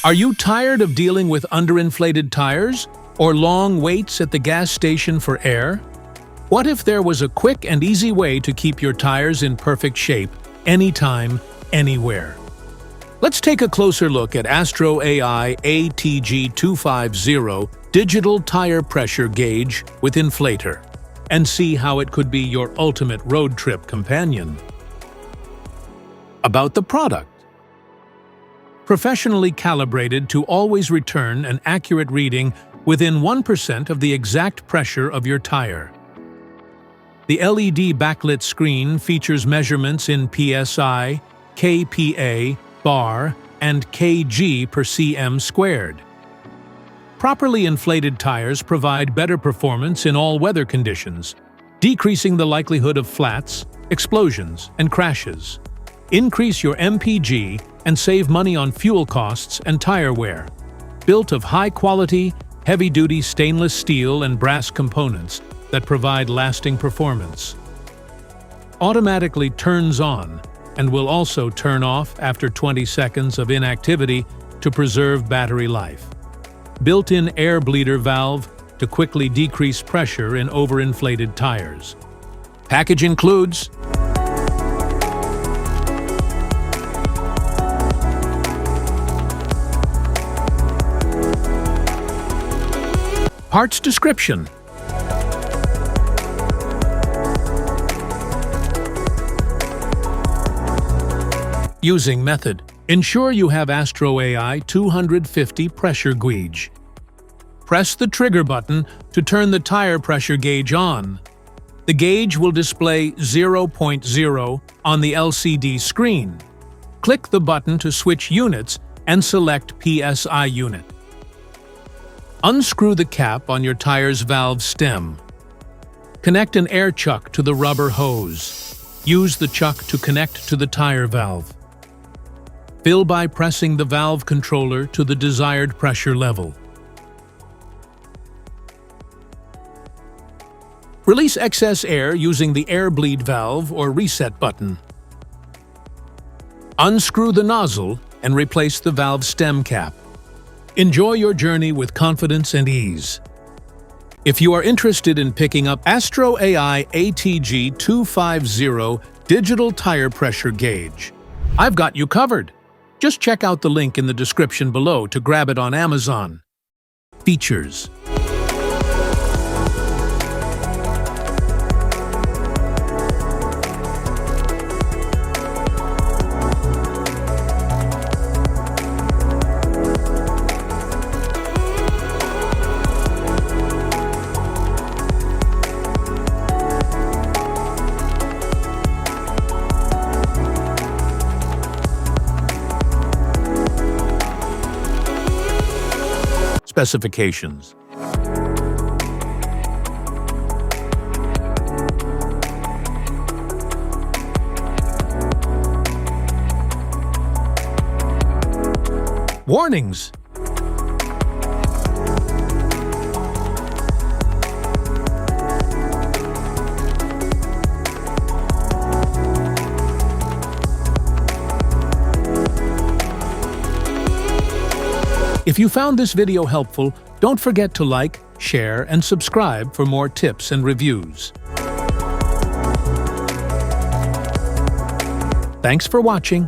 Are you tired of dealing with underinflated tires or long waits at the gas station for air? What if there was a quick and easy way to keep your tires in perfect shape, anytime, anywhere? Let's take a closer look at AstroAI ATG250 digital tire pressure gauge with inflator and see how it could be your ultimate road trip companion. About the product. Professionally calibrated to always return an accurate reading within 1% of the exact pressure of your tire. The LED backlit screen features measurements in PSI, kPa, bar, and kg per cm squared. Properly inflated tires provide better performance in all weather conditions, decreasing the likelihood of flats, explosions, and crashes. Increase your MPG and save money on fuel costs and tire wear. Built of high-quality, heavy-duty stainless steel and brass components that provide lasting performance. Automatically turns on and will also turn off after 20 seconds of inactivity to preserve battery life. Built-in air bleeder valve to quickly decrease pressure in overinflated tires. Package includes parts description. Using method. Ensure you have AstroAI 250 pressure gauge. Press the trigger button to turn the tire pressure gauge on. The gauge will display 0.0 on the LCD screen. Click the button to switch units and select PSI unit. Unscrew the cap on your tire's valve stem. Connect an air chuck to the rubber hose. Use the chuck to connect to the tire valve. Fill by pressing the valve controller to the desired pressure level. Release excess air using the air bleed valve or reset button. Unscrew the nozzle and replace the valve stem cap. Enjoy your journey with confidence and ease. If you are interested in picking up AstroAI ATG250 digital tire pressure gauge, I've got you covered. Just check out the link in the description below to grab it on Amazon. Features. Specifications. Warnings. If you found this video helpful, don't forget to like, share, and subscribe for more tips and reviews. Thanks for watching.